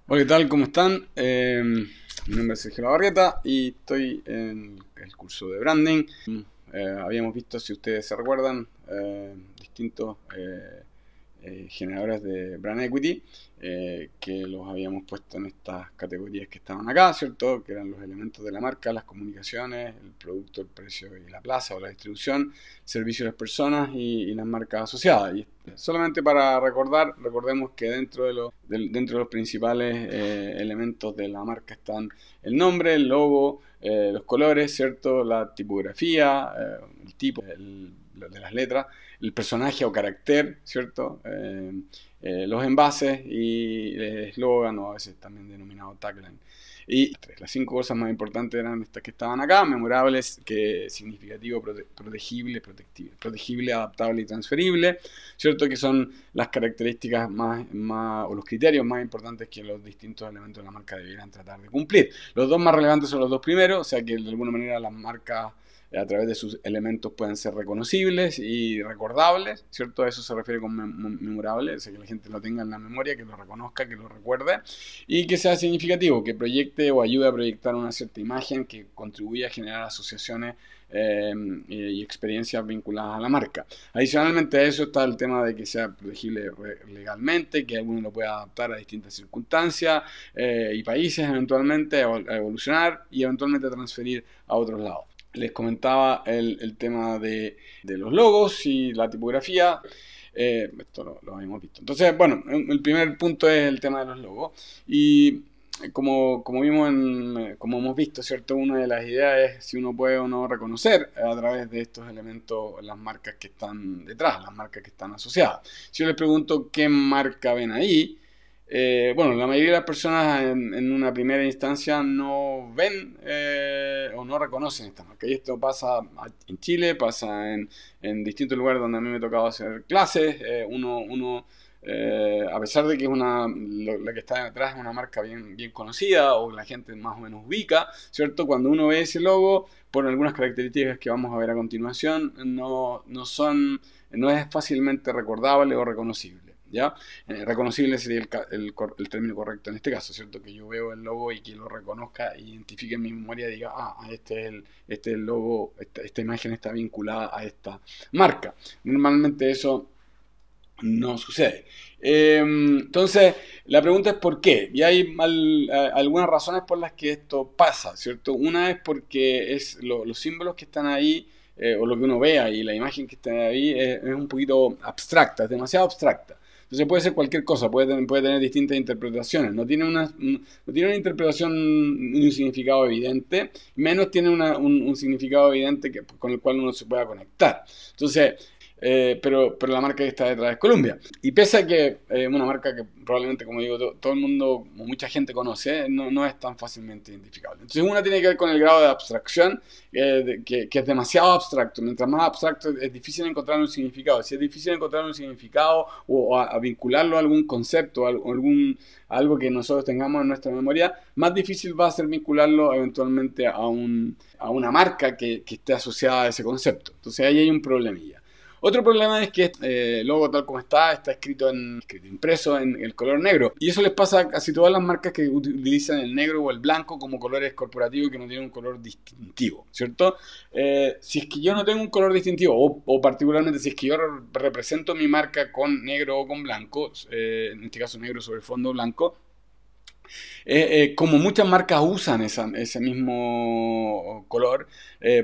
Hola, ¿qué tal? ¿Cómo están? Mi nombre es Sergio Labarrieta y estoy en el curso de branding. Habíamos visto, si ustedes se recuerdan, distintos generadores de brand equity que los habíamos puesto en estas categorías que estaban acá, ¿cierto? Que eran los elementos de la marca, las comunicaciones, el producto, el precio y la plaza o la distribución, servicio a las personas y las marcas asociadas. Y solamente para recordar, recordemos que dentro de los principales elementos de la marca están el nombre, el logo, los colores, ¿cierto? La tipografía, el tipo de las letras, el personaje o carácter, ¿cierto? Los envases y el eslogan o a veces también denominado tagline. Y las cinco cosas más importantes eran estas que estaban acá: memorables, que significativo, protegible, adaptable y transferible, ¿cierto? Que son las características o los criterios más importantes que los distintos elementos de la marca debieran tratar de cumplir. Los dos más relevantes son los dos primeros, o sea que de alguna manera las marcas a través de sus elementos pueden ser reconocibles y recordables, ¿cierto? A eso se refiere con memorable, o sea, que la gente lo tenga en la memoria, que lo reconozca, que lo recuerde y que sea significativo, que proyecte o ayude a proyectar una cierta imagen, que contribuya a generar asociaciones y experiencias vinculadas a la marca. Adicionalmente a eso está el tema de que sea protegible legalmente, que uno lo pueda adaptar a distintas circunstancias y países eventualmente, a evolucionar y eventualmente a transferir a otros lados. Les comentaba el tema de los logos y la tipografía. Esto lo habíamos visto. Entonces, bueno, el primer punto es el tema de los logos. Y como hemos visto, ¿cierto? Una de las ideas es si uno puede o no reconocer a través de estos elementos las marcas que están detrás, las marcas que están asociadas. Si yo les pregunto qué marca ven ahí, bueno, la mayoría de las personas en una primera instancia no ven o no reconocen esta marca. Y esto pasa en Chile, pasa en distintos lugares donde a mí me tocaba hacer clases. A pesar de que la que está detrás es una marca bien conocida o la gente más o menos ubica, ¿cierto? Cuando uno ve ese logo, por algunas características que vamos a ver a continuación, no es fácilmente recordable o reconocible. ¿Ya? Reconocible sería el término correcto en este caso, ¿cierto? Que yo veo el logo y que lo reconozca, identifique en mi memoria y diga, este es el logo, esta imagen está vinculada a esta marca. Normalmente eso no sucede. Entonces, la pregunta es ¿por qué? Y hay algunas razones por las que esto pasa, ¿cierto? Una es porque los símbolos que están ahí, o lo que uno ve ahí, la imagen que está ahí, es un poquito abstracta, es demasiado abstracta. Entonces puede ser cualquier cosa, puede tener distintas interpretaciones. No tiene una interpretación ni un significado evidente, menos tiene un significado evidente con el cual uno se pueda conectar. Entonces, pero la marca que está detrás es Columbia. Y pese a que una marca que probablemente, como digo, todo el mundo o mucha gente conoce, no es tan fácilmente identificable. Entonces una tiene que ver con el grado de abstracción, que es demasiado abstracto. Mientras más abstracto es difícil encontrar un significado. Si es difícil encontrar un significado o a vincularlo a algún concepto, a algo que nosotros tengamos en nuestra memoria, más difícil va a ser vincularlo eventualmente a una marca que esté asociada a ese concepto. Entonces ahí hay un problemilla. Otro problema es que el logo tal como está escrito impreso en el color negro. Y eso les pasa a casi todas las marcas que utilizan el negro o el blanco como colores corporativos y que no tienen un color distintivo, ¿cierto? Si es que yo no tengo un color distintivo, o particularmente si es que yo represento mi marca con negro o con blanco, en este caso negro sobre fondo blanco, como muchas marcas usan ese mismo color,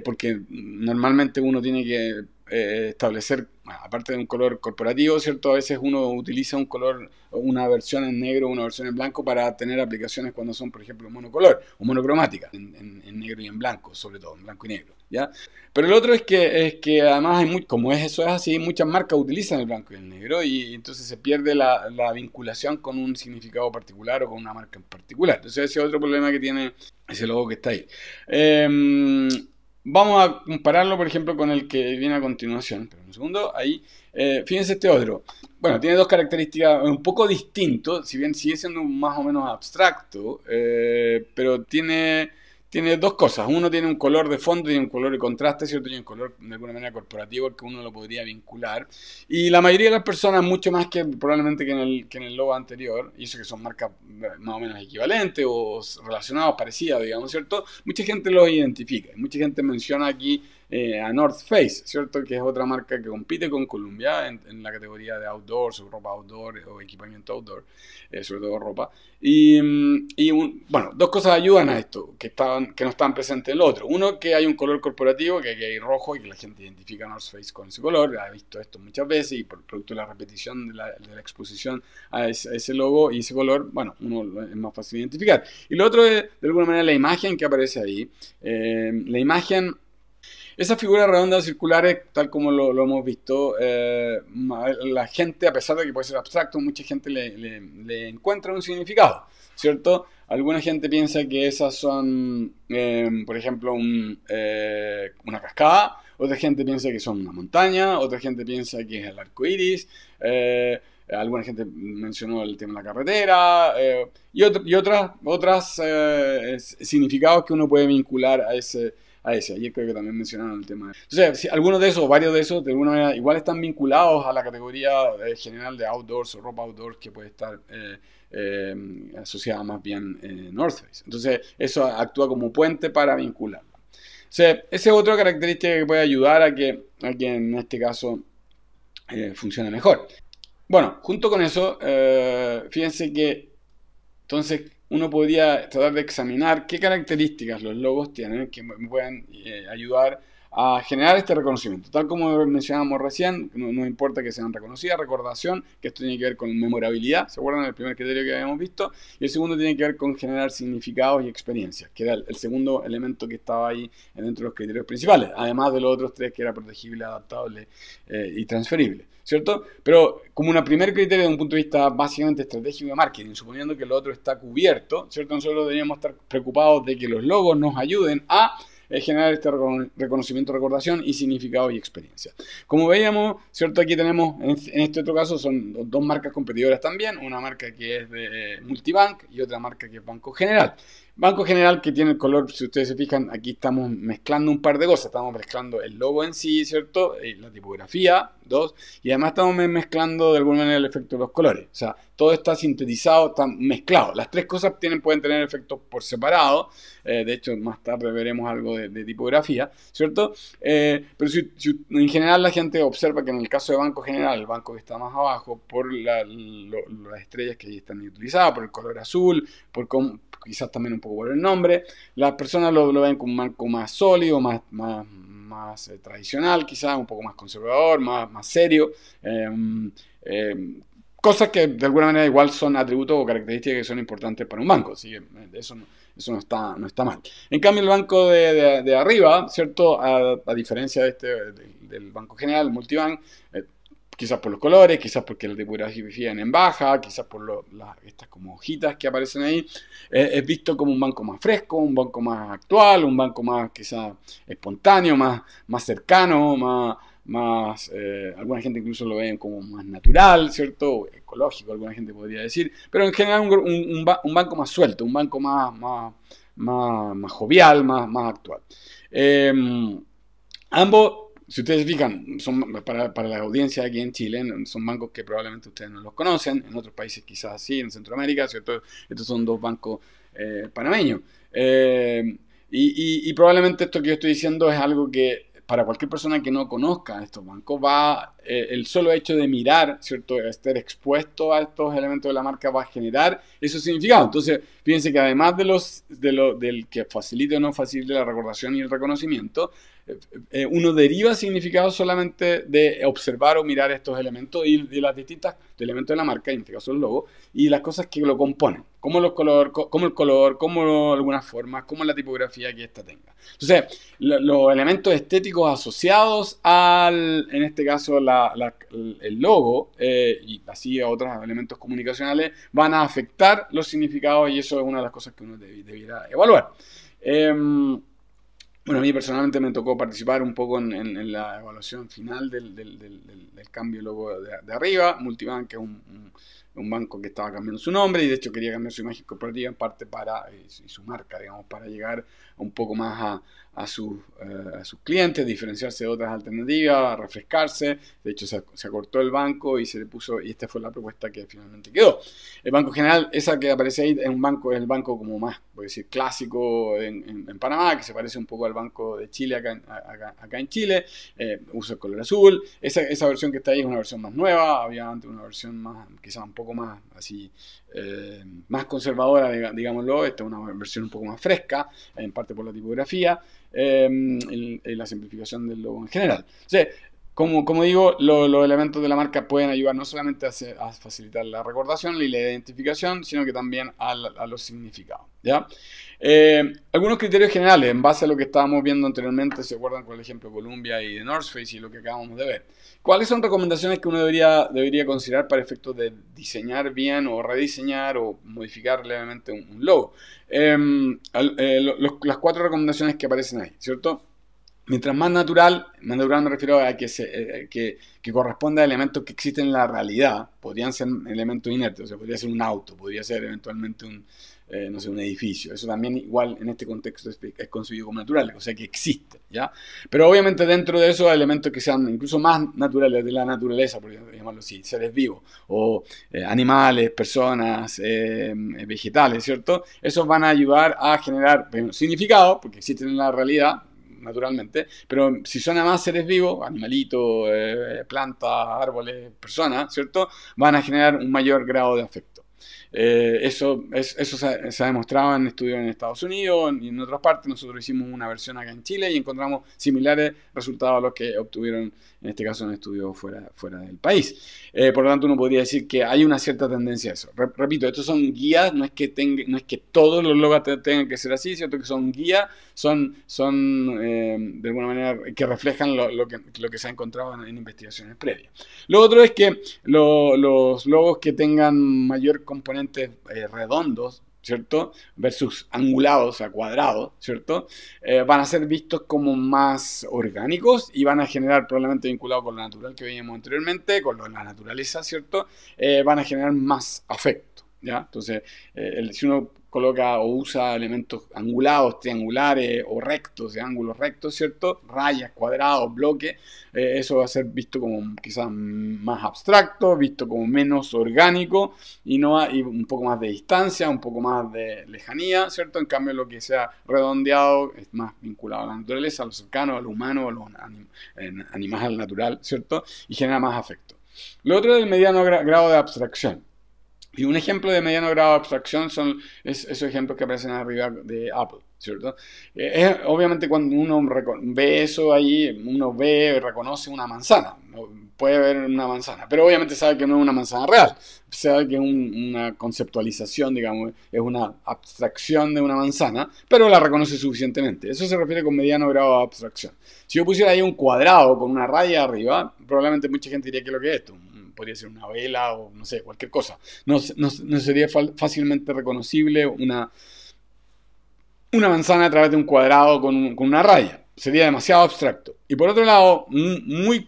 porque normalmente uno tiene que establecer, bueno, aparte de un color corporativo, ¿cierto? A veces uno utiliza un color, una versión en negro, una versión en blanco para tener aplicaciones cuando son, por ejemplo, monocolor o monocromática, en negro y en blanco, sobre todo, en blanco y negro, ¿ya? Pero el otro es que además como eso es así, muchas marcas utilizan el blanco y el negro y entonces se pierde la vinculación con un significado particular o con una marca en particular. Entonces ese es otro problema que tiene ese logo que está ahí. Vamos a compararlo, por ejemplo, con el que viene a continuación. Pero un segundo, ahí. Fíjense este otro. Bueno, tiene dos características un poco distintos, si bien sigue siendo más o menos abstracto, pero tiene dos cosas. Uno tiene un color de fondo, tiene un color de contraste, ¿cierto? Tiene un color de alguna manera corporativo que uno lo podría vincular. Y la mayoría de las personas, mucho más que probablemente que en el logo anterior, y eso que son marcas más o menos equivalentes o relacionadas, parecidas, digamos, ¿cierto? Mucha gente los identifica. Mucha gente menciona aquí a North Face, ¿cierto? Que es otra marca que compite con Columbia en la categoría de outdoors o ropa outdoor o equipamiento outdoor, sobre todo ropa. Bueno, dos cosas ayudan a esto, que no estaban presentes en el otro. Uno, que hay un color corporativo, que hay rojo y que la gente identifica a North Face con ese color. Ha visto esto muchas veces y por producto de la repetición de la exposición a ese logo y ese color, bueno, uno es más fácil de identificar. Y lo otro es, de alguna manera, la imagen que aparece ahí. La imagen... Esas figuras redondas circulares, tal como lo hemos visto, la gente, a pesar de que puede ser abstracto, mucha gente le encuentra un significado, ¿cierto? Alguna gente piensa que esas son, por ejemplo, una cascada, otra gente piensa que son una montaña, otra gente piensa que es el arco iris, alguna gente mencionó el tema de la carretera, y otras significados que uno puede vincular a ese. Ayer creo que también mencionaron el tema. Entonces, si algunos de esos o varios de esos, de alguna manera, igual están vinculados a la categoría general de outdoors o ropa outdoors que puede estar asociada más bien North Face. Entonces, eso actúa como puente para vincularlo. O sea, esa es otra característica que puede ayudar a que en este caso funcione mejor. Bueno, junto con eso, fíjense que entonces uno podría tratar de examinar qué características los logos tienen que me puedan ayudar a generar este reconocimiento. Tal como mencionábamos recién, no importa que sean reconocidas, recordación, que esto tiene que ver con memorabilidad, ¿se acuerdan del primer criterio que habíamos visto? Y el segundo tiene que ver con generar significados y experiencias, que era el segundo elemento que estaba ahí dentro de los criterios principales, además de los otros tres que era protegible, adaptable y transferible. ¿Cierto? Pero como un primer criterio de un punto de vista básicamente estratégico de marketing, suponiendo que el otro está cubierto, ¿cierto? Nosotros deberíamos estar preocupados de que los logos nos ayuden a generar este reconocimiento, recordación y significado y experiencia. Como veíamos, ¿cierto? Aquí tenemos, en este otro caso, son dos marcas competidoras también, una marca que es de Multibank y otra marca que es Banco General. Banco General que tiene el color, si ustedes se fijan, aquí estamos mezclando un par de cosas. Estamos mezclando el logo en sí, ¿cierto? La tipografía, dos. Y además estamos mezclando de alguna manera el efecto de los colores. O sea, todo está sintetizado, está mezclado. Las tres cosas pueden tener efectos por separado. De hecho, más tarde veremos algo de tipografía, ¿cierto? Pero si en general la gente observa que en el caso de Banco General, el banco que está más abajo, por las estrellas que ahí están utilizadas, por el color azul, por cómo quizás también un poco por el nombre, las personas lo ven como un banco más sólido, más tradicional, quizás un poco más conservador, más serio. Cosas que de alguna manera igual son atributos o características que son importantes para un banco, así que eso no está mal. En cambio el banco de arriba, ¿cierto? A diferencia del Banco General, Multibank, quizás por los colores, quizás porque la tipografía en baja, quizás por estas como hojitas que aparecen ahí, es visto como un banco más fresco, un banco más actual, un banco más quizás espontáneo, más cercano, alguna gente incluso lo ve como más natural, ¿cierto? Ecológico, alguna gente podría decir, pero en general un banco más suelto, un banco más jovial, más actual. Ambos, si ustedes se fijan, son para la audiencia aquí en Chile, son bancos que probablemente ustedes no los conocen, en otros países quizás sí, en Centroamérica, ¿cierto? Estos son dos bancos panameños. Y probablemente esto que yo estoy diciendo es algo que para cualquier persona que no conozca estos bancos, el solo hecho de mirar, ¿cierto? Estar expuesto a estos elementos de la marca va a generar ese significado. Entonces, fíjense que además del que facilite o no facilite la recordación y el reconocimiento, uno deriva significado solamente de observar o mirar estos elementos y de las distintas elementos de la marca, en este caso el logo, y las cosas que lo componen, como el color, como algunas formas, como la tipografía que ésta tenga. Entonces, los elementos estéticos asociados en este caso, el logo, y así a otros elementos comunicacionales, van a afectar los significados y eso es una de las cosas que uno debiera evaluar. Bueno, a mí personalmente me tocó participar un poco en la evaluación final del cambio logo de arriba. Multibank, que es un banco que estaba cambiando su nombre y de hecho quería cambiar su imagen corporativa en parte para, y su marca, digamos, para llegar un poco más a sus clientes, diferenciarse de otras alternativas, refrescarse. De hecho, se acortó el banco y se le puso, y esta fue la propuesta que finalmente quedó. El Banco General, esa que aparece ahí, es el banco como más, voy a decir, clásico en Panamá, que se parece un poco al Banco de Chile acá en Chile. Usa el color azul. Esa versión que está ahí es una versión más nueva. Había antes una versión más, quizás un poco más así, más conservadora, digámoslo. Esta es una versión un poco más fresca, en parte por la tipografía y la simplificación del logo en general. O sea, como digo, los elementos de la marca pueden ayudar no solamente a facilitar la recordación y la identificación, sino que también a los significados, ¿ya? Algunos criterios generales, en base a lo que estábamos viendo anteriormente, se acuerdan con el ejemplo de Columbia y de North Face y lo que acabamos de ver. ¿Cuáles son recomendaciones que uno debería considerar para efectos de diseñar bien o rediseñar o modificar levemente un logo? Las 4 recomendaciones que aparecen ahí, ¿cierto? Mientras más natural me refiero a que corresponda a elementos que existen en la realidad. Podrían ser elementos inertes, o sea, podría ser un auto, podría ser eventualmente no sé, un edificio. Eso también igual en este contexto es concebido como natural, o sea que existe, ¿ya? Pero obviamente dentro de eso hay elementos que sean incluso más naturales de la naturaleza, por llamarlo así, seres vivos, o animales, personas, vegetales, ¿cierto? Esos van a ayudar a generar significado, porque existen en la realidad, naturalmente, pero si son además seres vivos, animalitos, plantas, árboles, personas, ¿cierto? Van a generar un mayor grado de afecto. Eso se ha demostrado en estudios en Estados Unidos y en otras partes. Nosotros hicimos una versión acá en Chile y encontramos similares resultados a los que obtuvieron en este caso en estudios fuera del país. Por lo tanto, uno podría decir que hay una cierta tendencia a eso. Repito, estos son guías, no es que todos los logos tengan que ser así, cierto que son guías, son de alguna manera que reflejan lo que se ha encontrado en investigaciones previas. Lo otro es que los logos que tengan mayor componentes redondos, ¿cierto? Versus angulados, o sea, cuadrados, ¿cierto? Van a ser vistos como más orgánicos y van a generar, probablemente vinculado con lo natural que veíamos anteriormente, con la naturaleza, ¿cierto? Van a generar más afecto, ¿ya? Entonces, si uno coloca o usa elementos angulados, triangulares o rectos, de ángulos rectos, ¿cierto? Rayas, cuadrados, bloques, eso va a ser visto como quizás más abstracto, visto como menos orgánico y un poco más de distancia, un poco más de lejanía, ¿cierto? En cambio, lo que sea redondeado es más vinculado a la naturaleza, a lo cercano, a lo humano, a lo animal natural, ¿cierto? Y genera más afecto. Lo otro es el mediano grado de abstracción. Y un ejemplo de mediano grado de abstracción son esos ejemplos que aparecen arriba de Apple, ¿cierto? Obviamente cuando uno ve eso ahí, uno reconoce una manzana, puede ver una manzana, pero obviamente sabe que no es una manzana real, sabe que es una conceptualización, digamos, es una abstracción de una manzana, pero la reconoce suficientemente. Eso se refiere con mediano grado de abstracción. Si yo pusiera ahí un cuadrado con una raya arriba, probablemente mucha gente diría que lo que es esto. Podría ser una vela o no sé, cualquier cosa. No sería fácilmente reconocible una manzana a través de un cuadrado con una raya. Sería demasiado abstracto. Y por otro lado, muy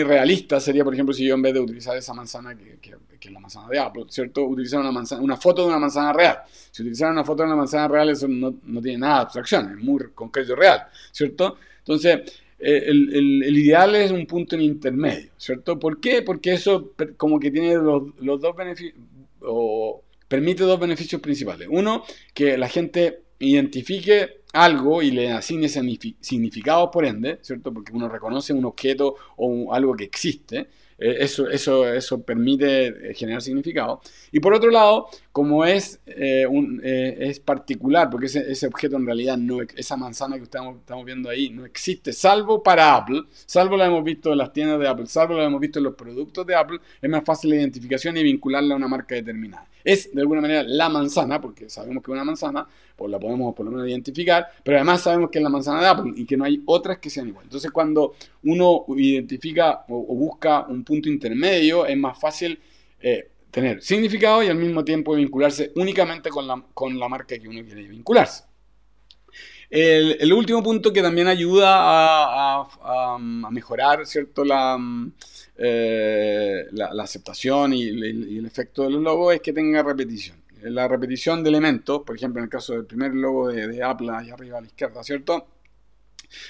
realista sería, por ejemplo, si yo en vez de utilizar esa manzana, que es la manzana de Apple, ¿cierto? Utilizar una foto de una manzana real. Si utilizara una foto de una manzana real, eso no tiene nada de abstracción, es muy concreto y real, ¿cierto? Entonces, el ideal es un punto en intermedio, ¿cierto? ¿Por qué? Porque eso como que tiene los dos beneficios, o permite dos beneficios principales. Uno, que la gente identifique algo y le asigne significado por ende, ¿cierto? Porque uno reconoce un objeto o algo que existe. Eso permite generar significado. Y por otro lado, como es particular, porque ese objeto en realidad esa manzana que estamos viendo ahí no existe, salvo para Apple, salvo la hemos visto en las tiendas de Apple, salvo la hemos visto en los productos de Apple, es más fácil la identificación y vincularla a una marca determinada. Es de alguna manera la manzana, porque sabemos que es una manzana, pues la podemos por lo menos identificar, pero además sabemos que es la manzana de Apple y que no hay otras que sean igual. Entonces cuando uno identifica o busca un punto intermedio, es más fácil tener significado y al mismo tiempo vincularse únicamente con la marca que uno quiere vincularse. El último punto que también ayuda a mejorar, ¿cierto? la aceptación y el efecto de los logos es que tenga repetición. La repetición de elementos, por ejemplo, en el caso del primer logo de Apple, ahí arriba a la izquierda, ¿cierto?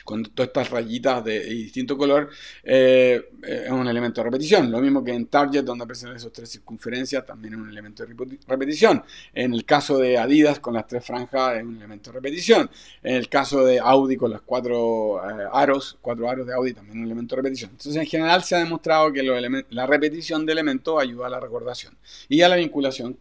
Con todas estas rayitas de distinto color, es un elemento de repetición. Lo mismo que en Target, donde aparecen esos 3 circunferencias, también es un elemento de repetición. En el caso de Adidas, con las 3 franjas, es un elemento de repetición. En el caso de Audi, con las 4 aros de Audi, también es un elemento de repetición. Entonces, en general, se ha demostrado que la repetición de elementos ayuda a la recordación y a la vinculación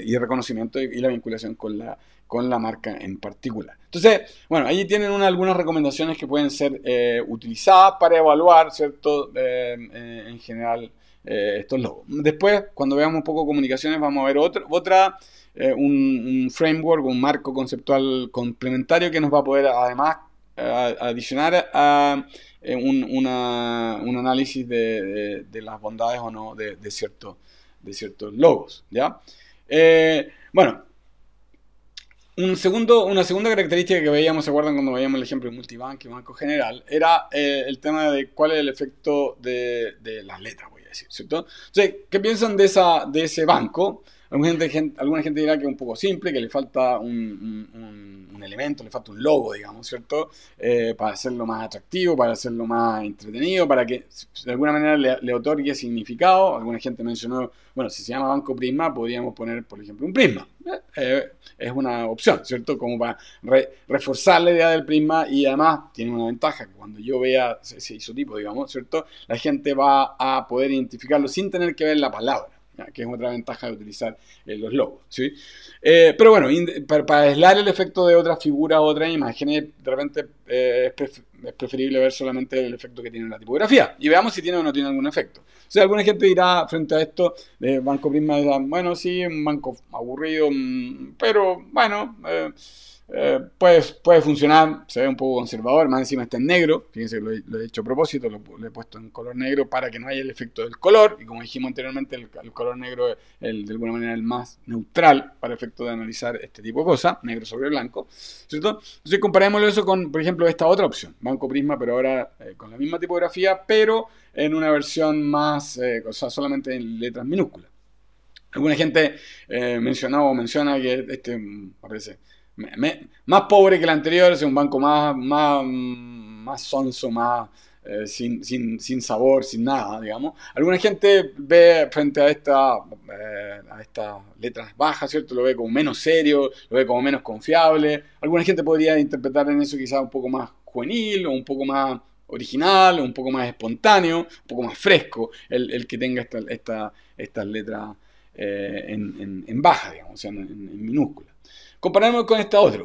y reconocimiento y la vinculación con la marca en particular. Entonces, bueno, allí tienen algunas recomendaciones que pueden ser utilizadas para evaluar, ¿cierto? En general, estos logos. Después, cuando veamos un poco comunicaciones, vamos a ver un framework, un marco conceptual complementario que nos va a poder, además, adicionar a un análisis de las bondades o no de ciertos logos, ¿ya? Bueno, una segunda característica que veíamos, ¿se acuerdan cuando veíamos el ejemplo de Multibank y Banco General? Era el tema de cuál es el efecto de las letras, voy a decir, ¿cierto? Entonces, ¿qué piensan de ese banco? Alguna gente dirá que es un poco simple, que le falta un elemento, le falta un logo, digamos, ¿cierto? Para hacerlo más atractivo, para hacerlo más entretenido, para que de alguna manera le otorgue significado. Alguna gente mencionó, bueno, si se llama Banco Prisma, podríamos poner, por ejemplo, un prisma. Es una opción, ¿cierto? Como para reforzar la idea del prisma, y además tiene una ventaja, que cuando yo vea ese isotipo, digamos, ¿cierto? La gente va a poder identificarlo sin tener que ver la palabra, que es otra ventaja de utilizar los logos, ¿sí? Pero bueno, para aislar el efecto de otras figuras, otras imágenes, de repente es preferible ver solamente el efecto que tiene la tipografía. Y veamos si tiene o no tiene algún efecto. O sea, alguna gente dirá frente a esto de Banco Prisma, dirá, bueno, sí, un banco aburrido, pero bueno, puede funcionar, se ve un poco conservador, más encima está en negro, fíjense que lo he hecho a propósito, lo he puesto en color negro para que no haya el efecto del color, y como dijimos anteriormente, el color negro es de alguna manera el más neutral para efecto de analizar este tipo de cosas, negro sobre blanco, ¿cierto? Entonces comparémoslo eso con, por ejemplo, esta otra opción, Banco Prisma, pero ahora con la misma tipografía, pero en una versión más, o sea, solamente en letras minúsculas. Alguna gente menciona que parece más pobre que el anterior, es un banco más sonso, más sin sabor, sin nada, digamos. Alguna gente ve frente a estas letras bajas, ¿cierto? Lo ve como menos serio, lo ve como menos confiable. Alguna gente podría interpretar en eso quizás un poco más juvenil, o un poco más original, o un poco más espontáneo, un poco más fresco, el que tenga estas letras en baja, digamos, o sea, en minúscula. Comparamos con esta otra.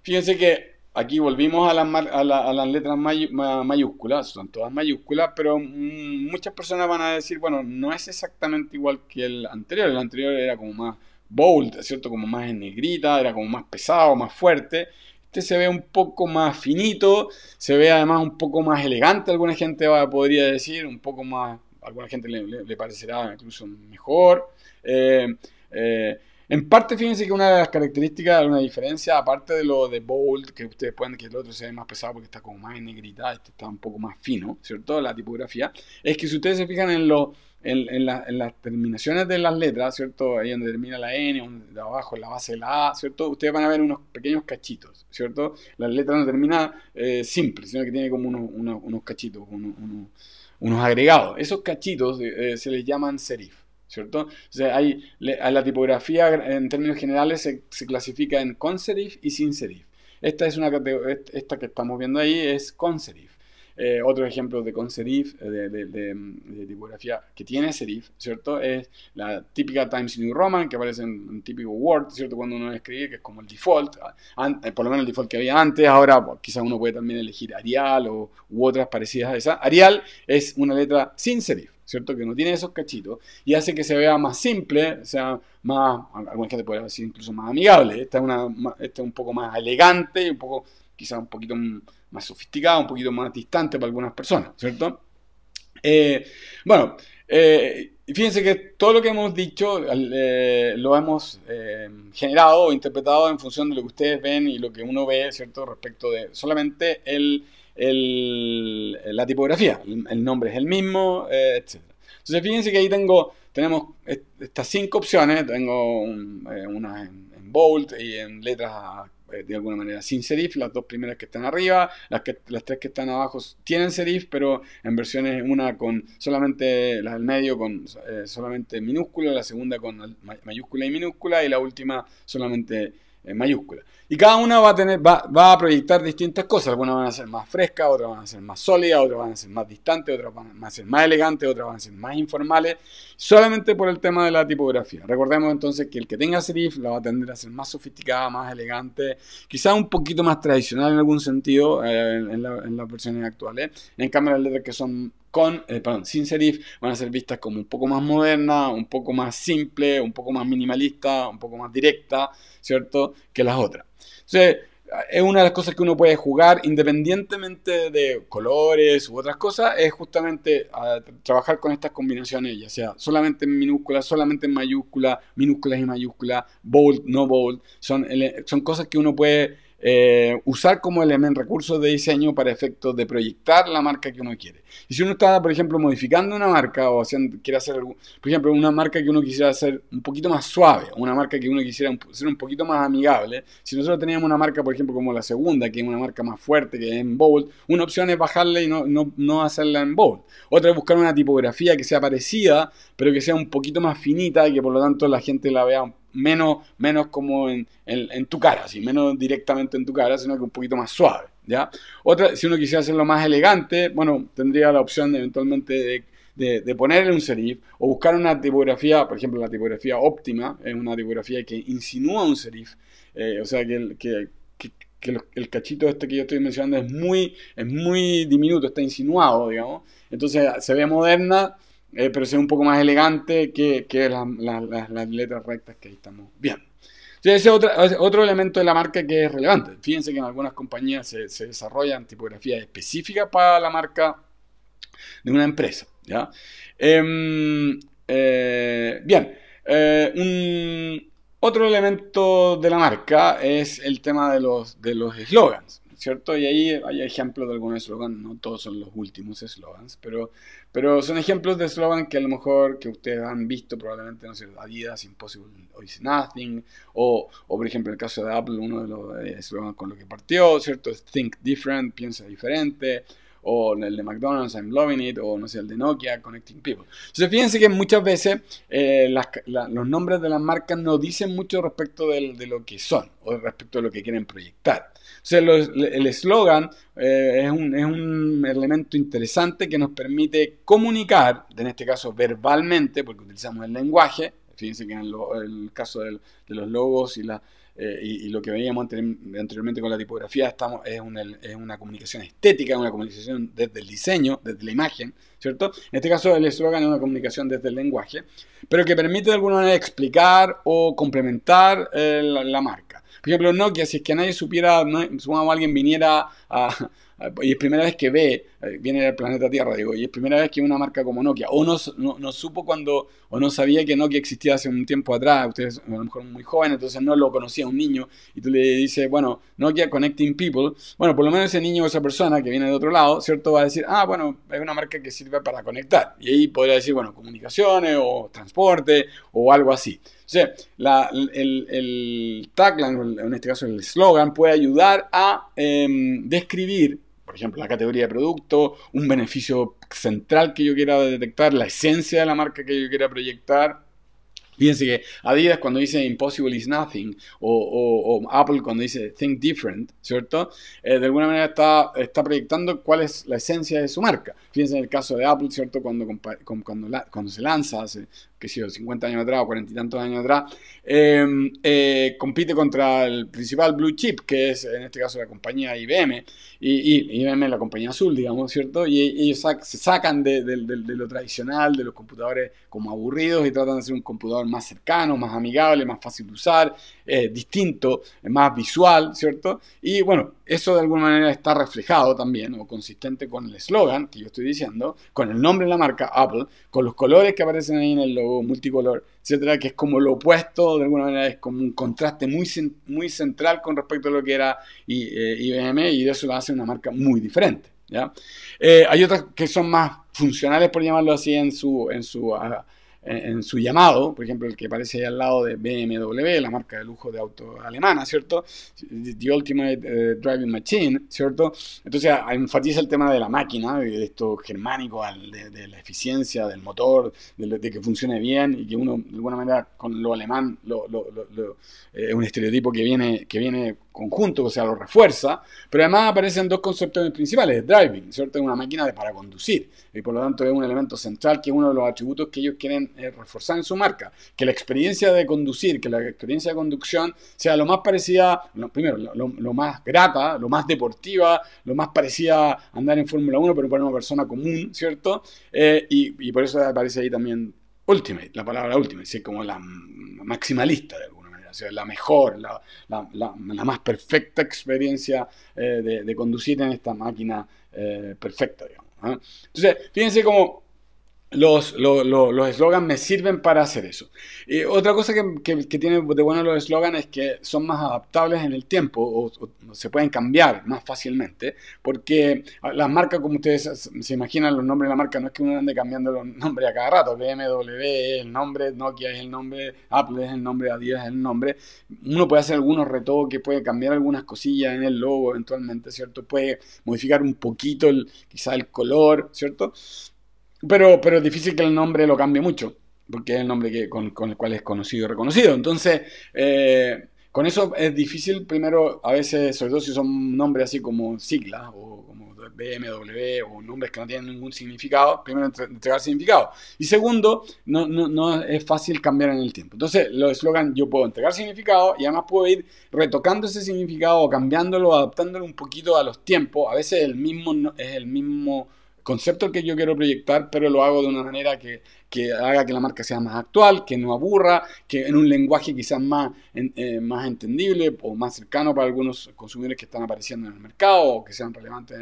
Fíjense que aquí volvimos a las letras mayúsculas, son todas mayúsculas, pero muchas personas van a decir, bueno, no es exactamente igual que el anterior. El anterior era como más bold, ¿cierto? Como más en negrita, era como más pesado, más fuerte. Este se ve un poco más finito, se ve además un poco más elegante, alguna gente podría decir, un poco más, alguna gente le parecerá incluso mejor. En parte, fíjense que una de las características, una diferencia, aparte de lo de bold, que ustedes pueden que el otro se ve más pesado porque está como más en negrita, este está un poco más fino, ¿cierto? La tipografía, es que si ustedes se fijan en las terminaciones de las letras, ¿cierto? Ahí donde termina la N, de abajo en la base de la A, ¿cierto? Ustedes van a ver unos pequeños cachitos, ¿cierto? La letra no termina simple, sino que tiene como unos cachitos, unos agregados. Esos cachitos se les llaman serif, ¿cierto? O sea, la tipografía en términos generales se clasifica en con serif y sin serif. Esta que estamos viendo ahí es con serif. Otro ejemplo de con serif, de tipografía que tiene serif, ¿cierto? Es la típica Times New Roman que aparece en típico Word, ¿cierto? Cuando uno escribe, que es como el default, por lo menos el default que había antes. Ahora quizás uno puede también elegir Arial u otras parecidas a esa. Arial es una letra sin serif, ¿cierto? Que no tiene esos cachitos y hace que se vea más simple, o sea, alguna gente puede decir incluso más amigable. Esta es un poco más elegante y quizás un poquito más sofisticada, un poquito más distante para algunas personas, ¿cierto? Bueno, fíjense que todo lo que hemos dicho lo hemos generado o interpretado en función de lo que ustedes ven y lo que uno ve, ¿cierto? Respecto de solamente la tipografía. El nombre es el mismo, etcétera. Entonces fíjense que ahí tenemos estas 5 opciones. Tengo una en bold y en letras de alguna manera sin serif, las 2 primeras que están arriba, las 3 que están abajo tienen serif, pero en versiones, una con solamente, la del medio con solamente minúscula, la segunda con mayúscula y minúscula, y la última solamente mayúscula. Y cada una va a proyectar distintas cosas. Algunas van a ser más frescas, otras van a ser más sólidas, otras van a ser más distantes, otras van a ser más elegantes, otras van a ser más informales, solamente por el tema de la tipografía. Recordemos entonces que el que tenga serif la va a tender a ser más sofisticada, más elegante, quizás un poquito más tradicional en algún sentido en las versiones actuales. En cambio, las letras que son sin serif van a ser vistas como un poco más modernas, un poco más simple, un poco más minimalista, un poco más directa, ¿cierto?, que las otras. Entonces, es una de las cosas que uno puede jugar independientemente de colores u otras cosas, es justamente trabajar con estas combinaciones, ya sea solamente en minúsculas, solamente en mayúsculas, minúsculas y mayúsculas, bold, no bold, son cosas que uno puede usar como recursos de diseño para efectos de proyectar la marca que uno quiere. Y si uno está, por ejemplo, modificando una marca o quiere hacer, por ejemplo, una marca que uno quisiera hacer un poquito más suave, una marca que uno quisiera ser un poquito más amigable, si nosotros teníamos una marca, por ejemplo, como la segunda, que es una marca más fuerte, que es en bold, una opción es bajarla y no hacerla en bold. Otra es buscar una tipografía que sea parecida, pero que sea un poquito más finita y que por lo tanto la gente la vea menos como en tu cara, así, menos directamente en tu cara, sino que un poquito más suave, ¿ya? Otra, si uno quisiera hacerlo más elegante, bueno, tendría la opción eventualmente de ponerle un serif o buscar una tipografía, por ejemplo, la tipografía óptima, es una tipografía que insinúa un serif, o sea que el cachito este que yo estoy mencionando es muy diminuto, está insinuado, digamos, entonces se ve moderna, pero se ve un poco más elegante que las letras rectas que ahí estamos viendo. Ese es otro elemento de la marca que es relevante. Fíjense que en algunas compañías se desarrollan tipografías específicas para la marca de una empresa, ¿ya? Otro elemento de la marca es el tema de los eslogans, ¿cierto? Y ahí hay ejemplos de algunos eslogans, no todos son los últimos eslogans, pero son ejemplos de eslogans que a lo mejor que ustedes han visto probablemente, no sé, Adidas, Impossible is Nothing, o por ejemplo en el caso de Apple, uno de los eslogans con lo que partió, ¿cierto? Es Think Different, piensa diferente, o el de McDonald's, I'm loving it, o no sé, el de Nokia, Connecting People. Entonces fíjense que muchas veces los nombres de las marcas no dicen mucho respecto de lo que son, o respecto de lo que quieren proyectar. Entonces el eslogan es un elemento interesante que nos permite comunicar, en este caso verbalmente, porque utilizamos el lenguaje. Fíjense que en el caso de los logos y lo que veíamos anteriormente con la tipografía, es una comunicación estética, una comunicación desde el diseño, desde la imagen, ¿cierto? En este caso el eslogan es una comunicación desde el lenguaje, pero que permite de alguna manera explicar o complementar la marca. Por ejemplo, Nokia, si es que nadie supiera, supongamos alguien viniera y es primera vez que viene del planeta Tierra, digo, y es primera vez que una marca como Nokia, o no supo o no sabía que Nokia existía hace un tiempo atrás, ustedes a lo mejor muy jóvenes, entonces no lo conocía un niño, y tú le dices, bueno, Nokia Connecting People, bueno, por lo menos ese niño o esa persona que viene de otro lado, ¿cierto? Va a decir, bueno, es una marca que sirve para conectar, y ahí podría decir, bueno, comunicaciones, o transporte, o algo así. O sea, el tagline, en este caso el slogan, puede ayudar a describir, por ejemplo, la categoría de producto, un beneficio central que yo quiera detectar, la esencia de la marca que yo quiera proyectar. Fíjense que Adidas cuando dice Impossible is Nothing o Apple cuando dice Think Different, ¿cierto? De alguna manera está proyectando cuál es la esencia de su marca. Fíjense en el caso de Apple, ¿cierto? Cuando se lanza hace, qué sé yo, 50 años atrás o 40 y tantos años atrás, compite contra el principal blue chip, que es en este caso la compañía IBM, y IBM es la compañía azul, digamos, ¿cierto? Y ellos se sacan de lo tradicional, de los computadores como aburridos y tratan de hacer un computador más cercano, más amigable, más fácil de usar, distinto, más visual, ¿cierto? Y bueno, eso de alguna manera está reflejado también o consistente con el eslogan que yo estoy diciendo, con el nombre de la marca Apple, con los colores que aparecen ahí en el logo, logo multicolor, etcétera, que es como lo opuesto, de alguna manera es como un contraste muy central con respecto a lo que era IBM, y de eso lo hace una marca muy diferente, ¿ya? Hay otras que son más funcionales, por llamarlo así, en su llamado, por ejemplo, el que aparece ahí al lado de BMW, la marca de lujo de auto alemana, ¿cierto? The Ultimate Driving Machine, ¿cierto? Entonces enfatiza el tema de la máquina, de esto germánico, de la eficiencia del motor, de que funcione bien, y que uno, de alguna manera, con lo alemán, es un estereotipo que viene conjunto, o sea, lo refuerza, pero además aparecen dos conceptos principales: driving, ¿cierto? Es una máquina para conducir, y por lo tanto es un elemento central, que es uno de los atributos que ellos quieren reforzar en su marca, que la experiencia de conducir, que la experiencia de conducción sea lo más parecida, primero, lo más grata, lo más deportiva, lo más parecida a andar en Fórmula 1, pero para una persona común, ¿cierto? Y por eso aparece ahí también Ultimate, la palabra Ultimate, ¿sí? Como la maximalista de alguna manera, o sea, la mejor, la más perfecta experiencia de conducir en esta máquina perfecta, digamos, ¿eh? Entonces, fíjense cómo los eslogans me sirven para hacer eso. Otra cosa que tiene de bueno los eslogans es que son más adaptables en el tiempo, o se pueden cambiar más fácilmente, porque las marcas, como ustedes se imaginan, los nombres de la marca no es que uno ande cambiando los nombres a cada rato. BMW es el nombre, Nokia es el nombre, Apple es el nombre, Adidas es el nombre. Uno puede hacer algunos retoques, puede cambiar algunas cosillas en el logo eventualmente, ¿cierto? Puede modificar un poquito quizá el color, ¿cierto? Pero es difícil que el nombre lo cambie mucho, porque es el nombre con el cual es conocido y reconocido. Entonces, con eso es difícil, primero, a veces, sobre todo si son nombres así como siglas, o como BMW, o nombres que no tienen ningún significado, primero entregar significado. Y segundo, no es fácil cambiar en el tiempo. Entonces, los eslogans, yo puedo entregar significado, y además puedo ir retocando ese significado, o cambiándolo, adaptándolo un poquito a los tiempos. A veces es el mismo concepto el que yo quiero proyectar, pero lo hago de una manera que haga que la marca sea más actual, que no aburra, que en un lenguaje quizás más entendible o más cercano para algunos consumidores que están apareciendo en el mercado, o que sean relevantes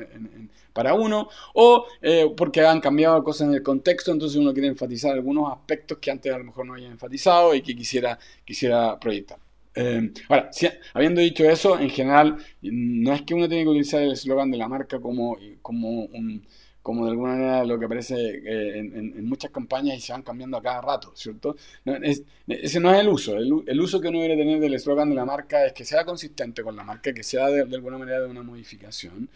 para uno, o porque han cambiado cosas en el contexto, entonces uno quiere enfatizar algunos aspectos que antes a lo mejor no había enfatizado y que quisiera proyectar. Ahora, habiendo dicho eso, en general, no es que uno tiene que utilizar el eslogan de la marca como de alguna manera lo que aparece en muchas campañas, y se van cambiando a cada rato, ¿cierto? Ese no es el uso. El uso que uno debe tener del eslogan de la marca es que sea consistente con la marca, que sea de alguna manera de una modificación,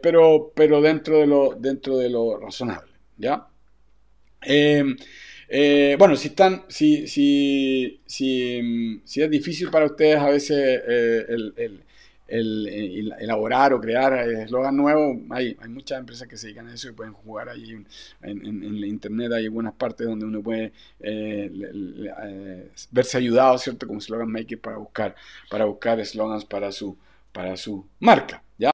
pero dentro de lo razonable, ¿ya? Eh, bueno, si es difícil para ustedes a veces elaborar o crear eslogan nuevos, hay muchas empresas que se dedican a eso y pueden jugar ahí en la internet. Hay algunas partes donde uno puede verse ayudado, ¿cierto? Como Slogan Maker, para buscar eslogans para su marca, ¿ya?